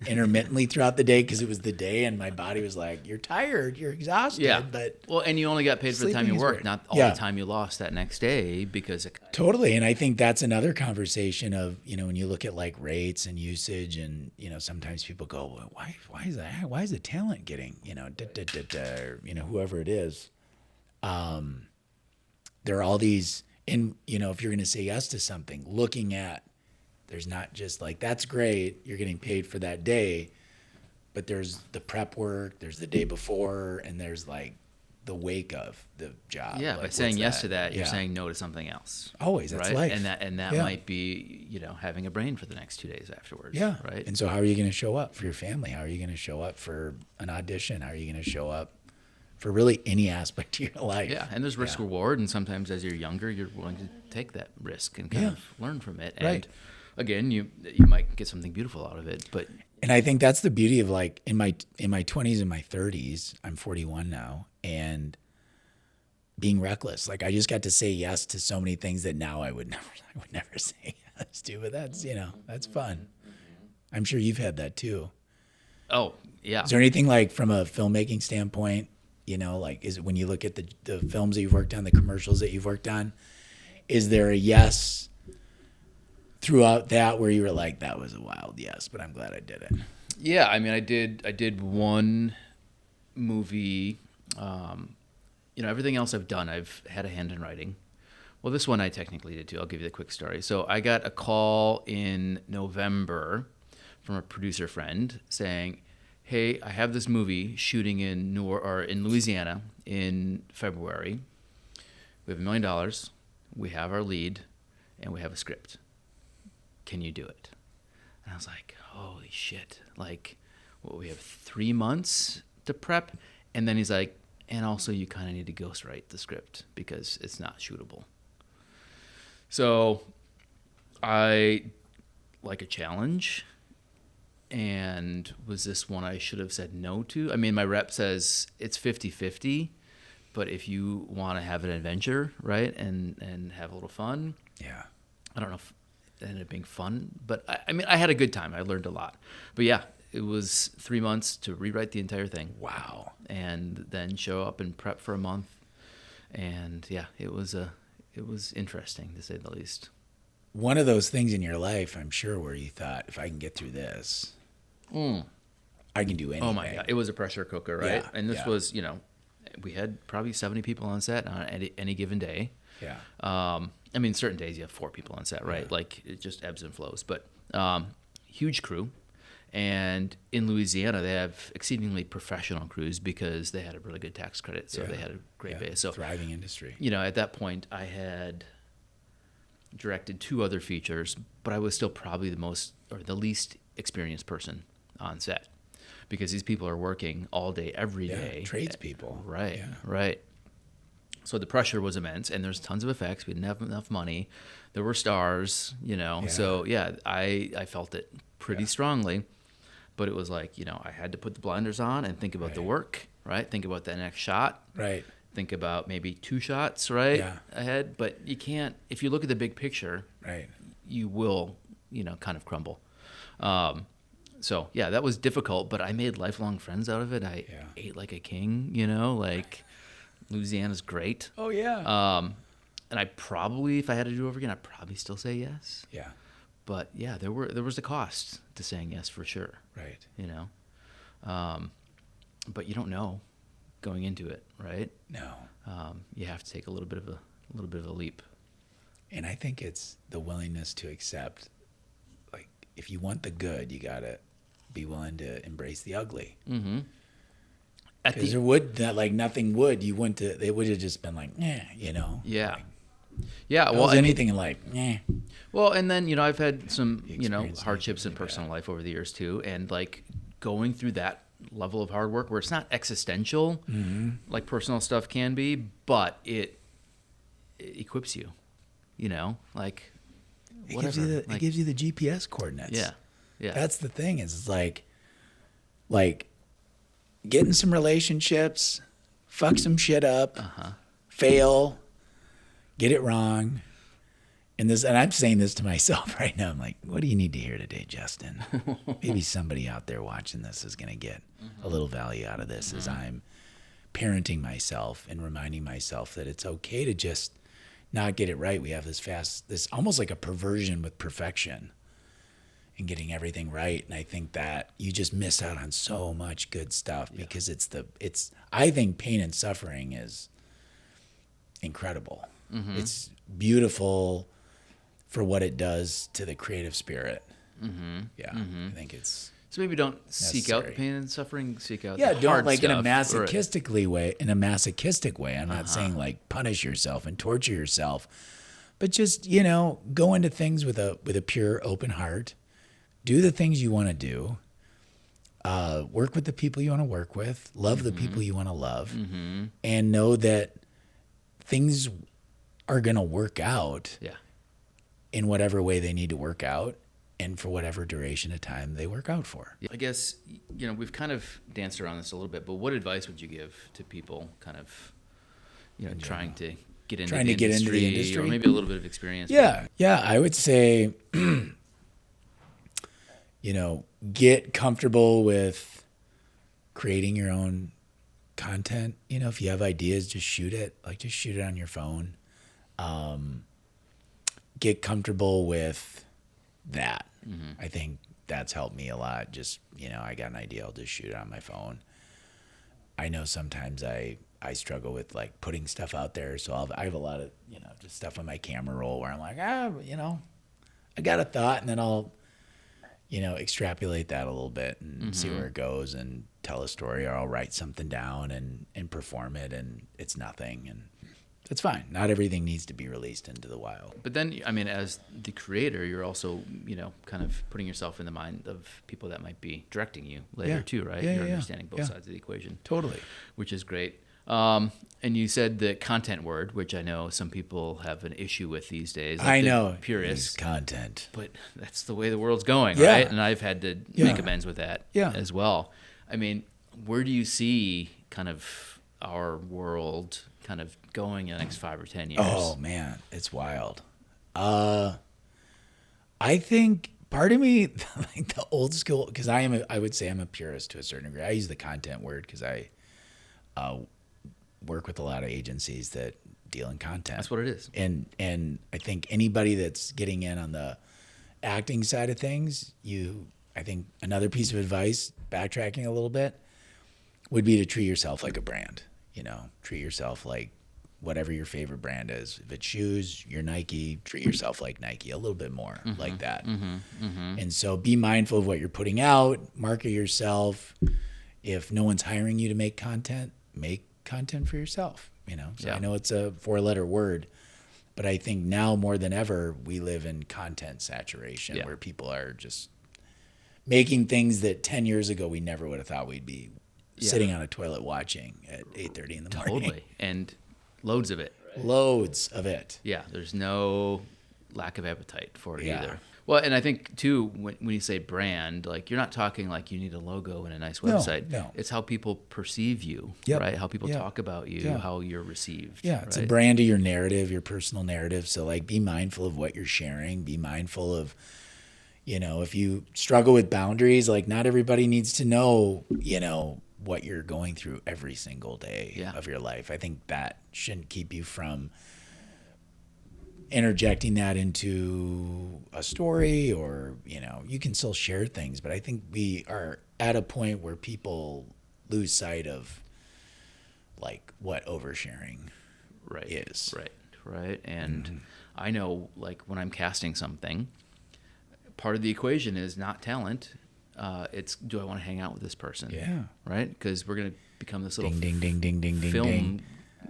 intermittently throughout the day because it was the day, and my body was like, "You're tired, you're exhausted." Yeah. But Well, and you only got paid for the time sleeping you is worked, great. not all Yeah. the time you lost that next day because it, totally. And I think that's another conversation of, when you look at like rates and usage, and, sometimes people go, well, why is that? Why is the talent getting, or, whoever it is. There are all these, and, if you're going to say yes to something, looking at, there's not just like, that's great, you're getting paid for that day, but there's the prep work, there's the day before, and there's like the wake of the job. yeah, Like, by saying what's yes to that, you're Yeah. saying no to something else. Always, that's right? life. And that Yeah. might be, having a brain for the next 2 days afterwards. Yeah. Right. And so how are you going to show up for your family? How are you going to show up for an audition? How are you going to show up for really any aspect of your life? Yeah, and there's risk reward, and sometimes as you're younger, you're willing to take that risk and kind Yeah. of learn from it. Right. And again, you might get something beautiful out of it, but And I think that's the beauty of like in my 20s and my 30s, I'm 41 now, and being reckless. Like I just got to say yes to so many things that now I would never say yes to, but that's, that's fun. I'm sure you've had that too. Oh, yeah. Is there anything like from a filmmaking standpoint, like is it when you look at the films that you've worked on, the commercials that you've worked on, is there a yes throughout that where you were like, that was a wild yes, but I'm glad I did it? Yeah, I mean, I did one movie. Everything else I've done, I've had a hand in writing. Well, this one I technically did too. I'll give you the quick story. So I got a call in November from a producer friend saying, "Hey, I have this movie shooting in Louisiana in February. We have $1 million. We have our lead, and we have a script. Can you do it?" And I was like, "Holy shit! Like, we have 3 months to prep." And then he's like, "And also, you kind of need to ghostwrite the script because it's not shootable." So I like a challenge. And was this one I should have said no to? I mean, my rep says it's 50-50, but if you want to have an adventure, right, and have a little fun, Yeah. I don't know if it ended up being fun, but I mean, I had a good time. I learned a lot. But yeah, it was 3 months to rewrite the entire thing. Wow. And then show up and prep for a month. And yeah, it was interesting to say the least. One of those things in your life, I'm sure, where you thought, if I can get through this, I can do anything. Oh my God. It was a pressure cooker, right? Yeah, And this yeah. was, we had probably 70 people on set on any given day. Yeah. I mean, certain days you have 4 people on set, right? Yeah. Like it just ebbs and flows. But huge crew. And in Louisiana, they have exceedingly professional crews because they had a really good tax credit. So they had a great base. So thriving industry. At that point, I had directed 2 other features, but I was still probably the least experienced person on set because these people are working all day, every day. Tradespeople. Right, Yeah. right. So the pressure was immense, and there's tons of effects. We didn't have enough money. There were stars, Yeah. So yeah, I felt it pretty strongly, but it was like, I had to put the blinders on and think about the work, right? Think about the next shot. Right. Think about maybe 2 shots, right, Yeah. ahead. But you can't, if you look at the big picture, Right. you will, kind of crumble. So, yeah, that was difficult, but I made lifelong friends out of it. I ate like a king, like Louisiana's great. Oh, yeah. And I probably, if I had to do it over again, I'd probably still say yes. Yeah. But, yeah, there was a cost to saying yes for sure. Right. But you don't know going into it, right? No. You have to take a little bit of a leap. And I think it's the willingness to accept, like, if you want the good, you got to be willing to embrace the ugly. Mm-hmm. Because there would, nothing would, they would have just been like, Yeah. Like, Yeah. Well, anything in life, Well, and then, I've had some, experience hardships in personal life over the years too. And like going through that level of hard work where it's not existential, like personal stuff can be, but it equips you, like whatever. It gives you the GPS coordinates. Yeah. Yeah. That's the thing is it's like getting some relationships, fuck some shit up, fail, get it wrong. And I'm saying this to myself right now. I'm like, what do you need to hear today, Justin? Maybe somebody out there watching this is going to get a little value out of this as I'm parenting myself and reminding myself that it's okay to just not get it right. We have this almost like a perversion with perfection and getting everything right. And I think that you just miss out on so much good stuff because I think pain and suffering is incredible. It's beautiful for what it does to the creative spirit. Yeah, I think it's So maybe don't seek out the necessary. pain and suffering. Seek out Yeah, the don't hard like in a stuff, masochistically way. In a masochistic way, I'm not saying like punish yourself and torture yourself, but just go into things with a pure, open heart. Do the things you want to do. Work with the people you want to work with. Love the people you want to love, and know that things are going to work out Yeah. in whatever way they need to work out. and for whatever duration of time they work out for. I guess, we've kind of danced around this a little bit, but what advice would you give to people kind of, trying to get into the industry, or maybe a little bit of experience? Yeah. Yeah. I would say, get comfortable with creating your own content. If you have ideas, just shoot it. Just shoot it on your phone. Get comfortable with that. Mm-hmm. I think that's helped me a lot. Just, I got an idea, I'll just shoot it on my phone. I know sometimes I struggle with putting stuff out there. So I have a lot of, just stuff on my camera roll where I'm like, I got a thought, and then I'll, extrapolate that a little bit and mm-hmm. see where it goes and tell a story, or I'll write something down and perform it, and it's nothing. And it's fine. Not everything needs to be released into the wild. But then, as the creator, you're also, kind of putting yourself in the mind of people that might be directing you later too, right? You're understanding both sides of the equation. Totally. Which is great. And you said the content word, which I know some people have an issue with these days. I know. Purists. It's content. But that's the way the world's going, right? And I've had to make amends with that as well. Where do you see kind of our world kind of going in the next 5 or 10 years? Oh, man. It's wild. I think part of me, the old school, because I would say I'm a purist to a certain degree. I use the content word because I work with a lot of agencies that deal in content. That's what it is. And I think anybody that's getting in on the acting side of things, I think another piece of advice, backtracking a little bit, would be to treat yourself like a brand. Treat yourself like whatever your favorite brand is. If it's shoes, you're Nike, treat yourself like Nike, a little bit more mm-hmm. like that. Mm-hmm. Mm-hmm. And so be mindful of what you're putting out, market yourself. If no one's hiring you to make content for yourself, So I know it's a 4-letter word, but I think now more than ever, we live in content saturation where people are just making things that 10 years ago we never would have thought we'd be sitting on a toilet watching at 8:30 in the morning. Totally. And loads of it. Right? Loads of it. Yeah. There's no lack of appetite for it either. Well, and I think too, when you say brand, you're not talking like you need a logo and a nice website. No. It's how people perceive you, right? How people talk about you, how you're received. Yeah, it's a brand of your narrative, your personal narrative. So be mindful of what you're sharing. Be mindful of, if you struggle with boundaries, not everybody needs to know, what you're going through every single day of your life. I think that shouldn't keep you from interjecting that into a story, or you can still share things, but I think we are at a point where people lose sight of what oversharing is. Right. And mm-hmm. I know when I'm casting something, part of the equation is not talent. It's, do I want to hang out with this person? Yeah. Right? Because we're going to become this little ding, ding, ding, ding, ding, film ding.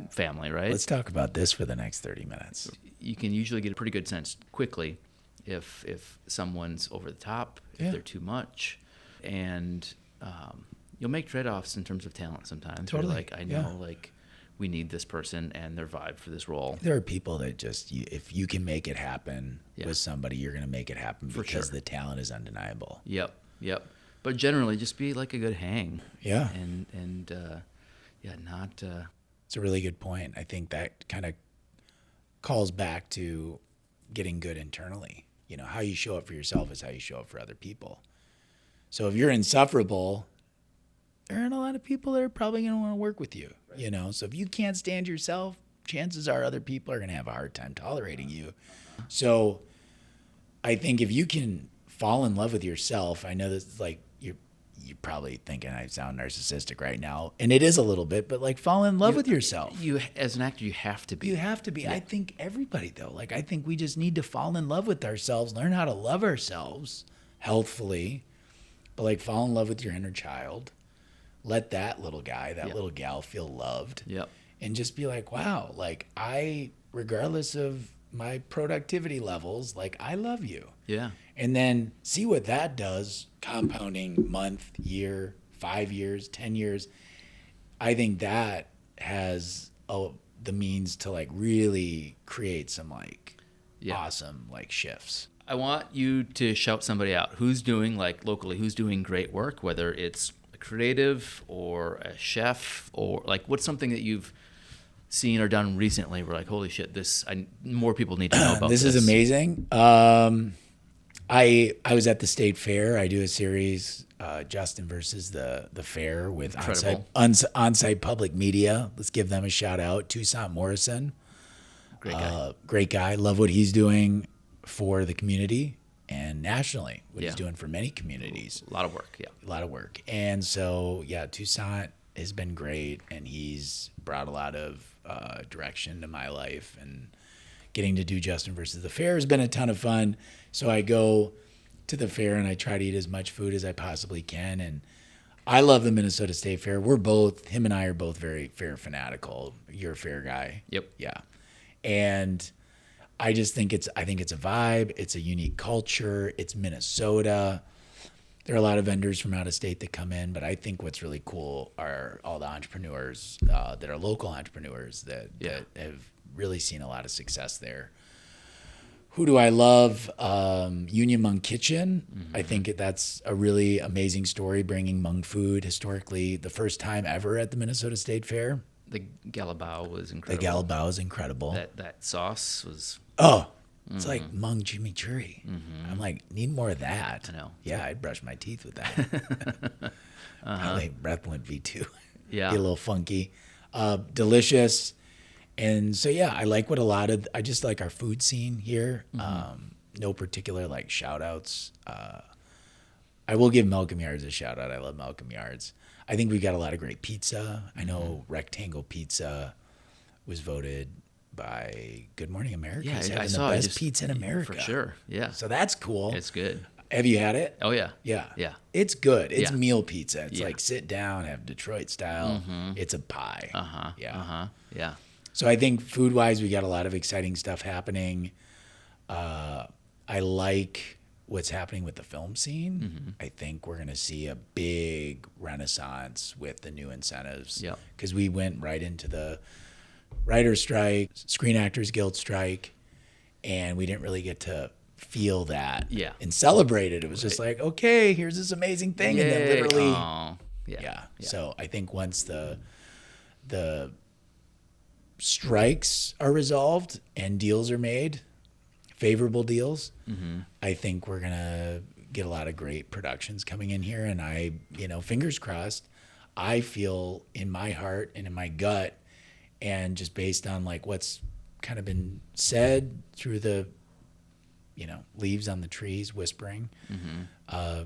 family, right? Let's talk about this for the next 30 minutes. You can usually get a pretty good sense quickly if someone's over the top, if they're too much. And you'll make trade-offs in terms of talent sometimes. Totally. I know, we need this person and their vibe for this role. There are people that just, if you can make it happen with somebody, you're going to make it happen because the talent is undeniable. Yep. But generally, just be a good hang. Yeah. And not... It's a really good point. I think that kind of calls back to getting good internally. How you show up for yourself is how you show up for other people. So if you're insufferable, there aren't a lot of people that are probably going to want to work with you. So if you can't stand yourself, chances are other people are going to have a hard time tolerating you. So I think if you can fall in love with yourself, I know this you're probably thinking I sound narcissistic right now, and it is a little bit, but fall in love with yourself. You, as an actor, you have to be. You have to be. Yeah. I think everybody, though, I think we just need to fall in love with ourselves, learn how to love ourselves healthfully, but fall in love with your inner child. Let that little guy, little gal feel loved. Yep. And just be wow, I, regardless of my productivity levels, I love you. Yeah. And then see what that does, compounding month, year, 5 years, 10 years. I think that has the means to really create some awesome shifts. I want you to shout somebody out. Who's doing, like, locally, who's doing great work, whether it's a creative or a chef, or like what's something that you've seen or done recently where like, holy shit, more people need to know about this. This is amazing. I was at the state fair. I do a series, Justen versus the fair with on-site public media. Let's give them a shout out. Toussaint Morrison. Great guy. Love what he's doing for the community and nationally, what he's doing for many communities. A lot of work, yeah. A lot of work. And so, yeah, Toussaint has been great, and he's brought a lot of direction to my life. And getting to do Justen versus the fair has been a ton of fun. So I go to the fair, and I try to eat as much food as I possibly can. And I love the Minnesota State Fair. Him and I are both very fair fanatical. You're a fair guy. Yep. Yeah. And I just think it's a vibe. It's a unique culture. It's Minnesota. There are a lot of vendors from out of state that come in, but I think what's really cool are all the entrepreneurs that are local entrepreneurs that have really seen a lot of success there. Who do I love? Union Hmong Kitchen. Mm-hmm. I think that's a really amazing story, bringing Hmong food historically the first time ever at the Minnesota State Fair. The galabao was incredible. That sauce was... Oh, it's like Hmong chimichurri. Mm-hmm. I'm like, need more of that. I know. Yeah, I'd brush my teeth with that. Probably breath wouldn't be too... Yeah. Be a little funky. Delicious. And so, yeah, I just like our food scene here. Mm-hmm. No particular like shout outs. I will give Malcolm Yards a shout out. I love Malcolm Yards. I think we've got a lot of great pizza. I know Rectangle Pizza was voted by Good Morning America as having the best pizza in America. For sure, yeah. So that's cool. It's good. Have you had it? Oh, yeah. Yeah. Yeah. It's good. It's meal pizza. It's like sit down, have Detroit style. Mm-hmm. It's a pie. Uh-huh. Yeah. Uh-huh. Yeah. So I think food-wise, we got a lot of exciting stuff happening. I like what's happening with the film scene. Mm-hmm. I think we're going to see a big renaissance with the new incentives. Yep. Because we went right into the writer's strike, Screen Actors Guild strike, and we didn't really get to feel that and celebrate it. It was just like, okay, here's this amazing thing. Yay. And then literally, yeah. So I think once the strikes are resolved and deals are made, favorable deals, mm-hmm. I think we're going to get a lot of great productions coming in here. And I, fingers crossed, I feel in my heart and in my gut, and just based on like what's kind of been said through the, leaves on the trees whispering, mm-hmm. A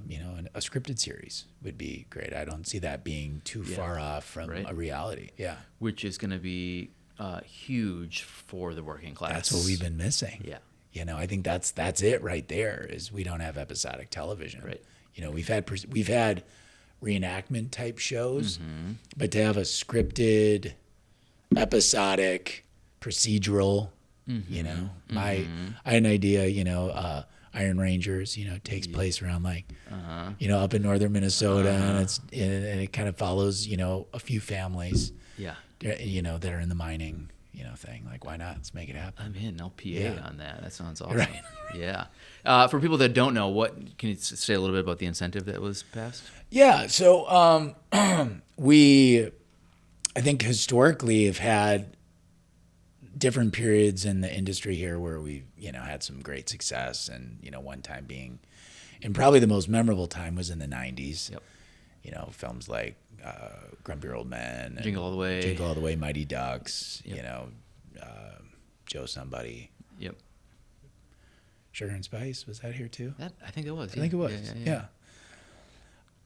scripted series would be great. I don't see that being too far off from a reality. Yeah. Which is going to be huge for the working class. That's what we've been missing. Yeah. I think that's it right there, is we don't have episodic television. Right. We've had reenactment type shows, mm-hmm. but to have a scripted, episodic, procedural, mm-hmm. I had an idea, Iron Rangers, takes place around like, up in northern Minnesota, and it kind of follows, a few families, that are in the mining, thing. Like, why not? Let's make it happen. I'm in. I'll PA on that. That sounds awesome. Right. Yeah. For people that don't know, can you say a little bit about the incentive that was passed? Yeah. So we, I think historically have had different periods in the industry here where we've, had some great success, and, one time being, and probably the most memorable time was in the 90s. Yep. Films like Grumpy Old Men, and Jingle All the Way, Mighty Ducks, Joe Somebody. Yep. Sugar and Spice, was that here too? I think it was. I think it was. Yeah.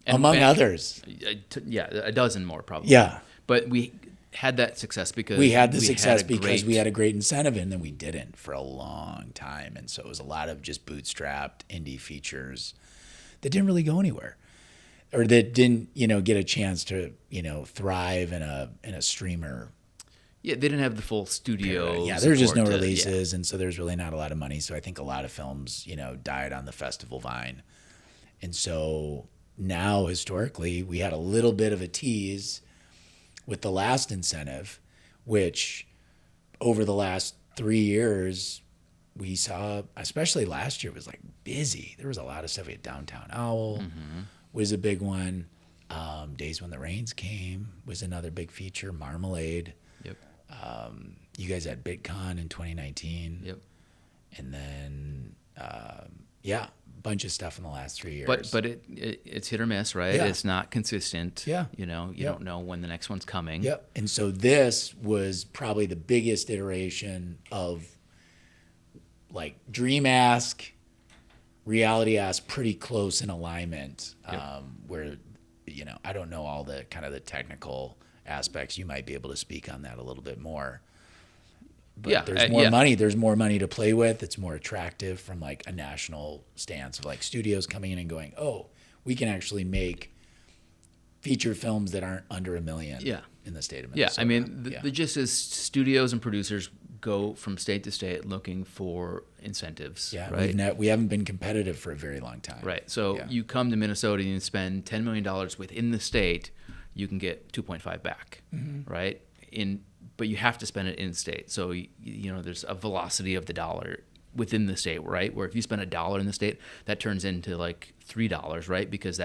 And others. A dozen more probably. Yeah. But we had that success because we had a great incentive, and then we didn't for a long time, and so it was a lot of just bootstrapped indie features that didn't really go anywhere, or that didn't get a chance to thrive in a streamer. Yeah, they didn't have the full studio. Yeah, there's just no releases, and so there's really not a lot of money. So I think a lot of films died on the festival vine, and so now historically we had a little bit of a tease with the last incentive, which over the last 3 years we saw, especially last year, it was like busy. There was a lot of stuff. We had Downtown Owl was a big one. Days When the Rains Came was another big feature. Marmalade. Yep. You guys had BitCon in 2019. Yep. And then, a bunch of stuff in the last 3 years. But it's hit or miss, right? Yeah. It's not consistent. Yeah. You don't know when the next one's coming. Yep. And so this was probably the biggest iteration of like Dream-esque, Reality-esque, pretty close in alignment, where, I don't know all the kind of the technical aspects. You might be able to speak on that a little bit more. But there's more money. There's more money to play with. It's more attractive from like a national stance of like studios coming in and going, oh, we can actually make feature films that aren't under $1 million in the state of Minnesota. Yeah, I mean, the gist is studios and producers go from state to state looking for incentives. Yeah, right? We haven't been competitive for a very long time. Right. So you come to Minnesota and you spend $10 million within the state, you can get 2.5 back, right? But you have to spend it in state. So, there's a velocity of the dollar within the state, right? Where if you spend $1 in the state, that turns into like $3, right? Because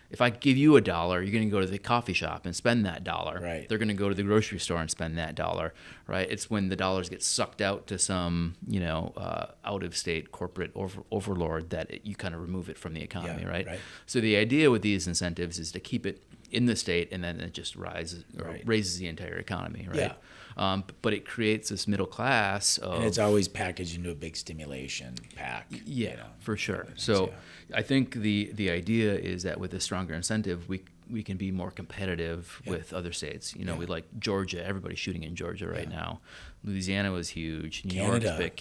if I give you $1, you're going to go to the coffee shop and spend that $1. Right. They're going to go to the grocery store and spend that $1, right? It's when the dollars get sucked out to some, out of state corporate overlord that you kind of remove it from the economy, right? So the idea with these incentives is to keep it in the state, and then it just raises the entire economy, right? But it creates this middle class of, and it's always packaged into a big stimulation pack. For sure. So I think the idea is that with a stronger incentive, we can be more competitive with other states. We like Georgia. Everybody's shooting in Georgia right now. Louisiana was huge. New York's big.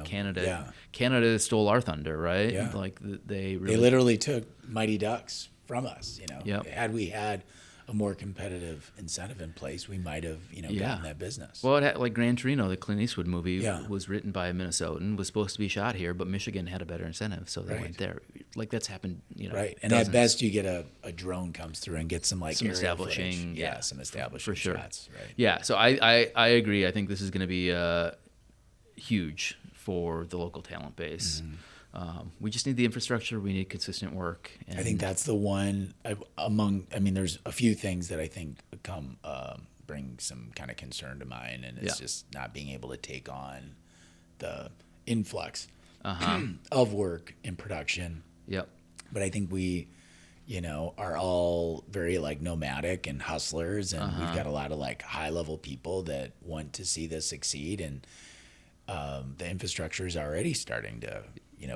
Canada. Canada stole our thunder, right? Yeah. Like they literally took Mighty Ducks from us. Yep. Had we had a more competitive incentive in place, we might have gotten that business. Well, like Gran Torino, the Clint Eastwood movie, was written by a Minnesotan, was supposed to be shot here, but Michigan had a better incentive, so they went there. Like that's happened, Right, and at best you get a drone comes through and gets some establishing, some establishing for sure. shots. Right. Yeah, so I agree. I think this is going to be huge for the local talent base. We just need the infrastructure. We need consistent work. And I think that's the one there's a few things that I think bring some kind of concern to mind, and it's just not being able to take on the influx of work in production. Yep. But I think we, are all very like nomadic and hustlers, and we've got a lot of like high level people that want to see this succeed, and the infrastructure is already starting to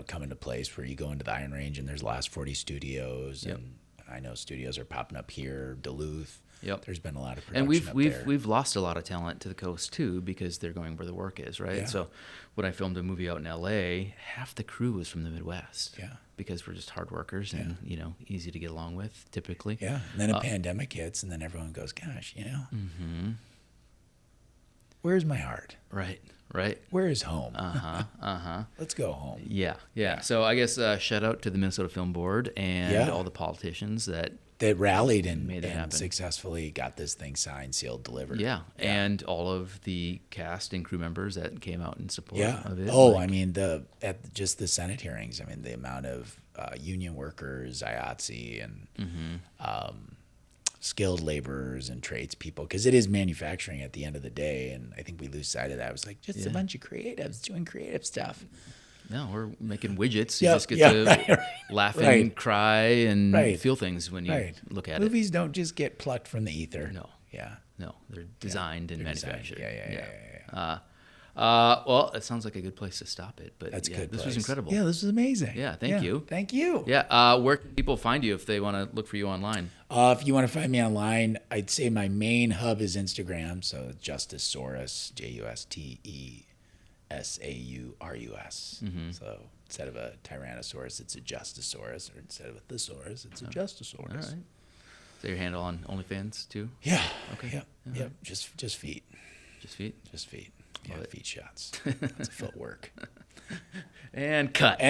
come into place where you go into the Iron Range and there's the last 40 studios, and I know studios are popping up here, Duluth. Yep. There's been a lot of production and there. we've lost a lot of talent to the coast too, because they're going where the work is, right? Yeah. So when I filmed a movie out in LA, half the crew was from the Midwest. Yeah. Because we're just hard workers and easy to get along with typically. Yeah. And then a pandemic hits, and then everyone goes, gosh, where's my heart? Right. Where is home? Let's go home. Yeah. So I guess shout out to the Minnesota Film Board and all the politicians that rallied made it happen. Successfully got this thing signed, sealed, delivered. Yeah, and all of the cast and crew members that came out in support of it. Oh, I mean, just the Senate hearings, the amount of union workers, IATSE, and skilled laborers and tradespeople, because it is manufacturing at the end of the day, and I think we lose sight of that. It was like just a bunch of creatives doing creative stuff. No, we're making widgets. You just get to laugh and cry and feel things when you look at Movies don't just get plucked from the ether. No. Yeah. No, they're designed and manufactured. Yeah. Well, it sounds like a good place to stop it. But that's a good this place. was incredible. Yeah, this was amazing. Yeah, thank you. Thank you. Yeah, where can people find you if they want to look for you online? If you want to find me online, I'd say my main hub is Instagram. So Justesaurus, Justesaurus. So instead of a Tyrannosaurus, it's a Justesaurus, or instead of a thesaurus, it's a Justesaurus. All right. Is that your handle on OnlyFans too? Yeah. Okay. Yep. Just feet. Just feet? Just feet. Love Yeah, it. feet shots. That's footwork. And cut.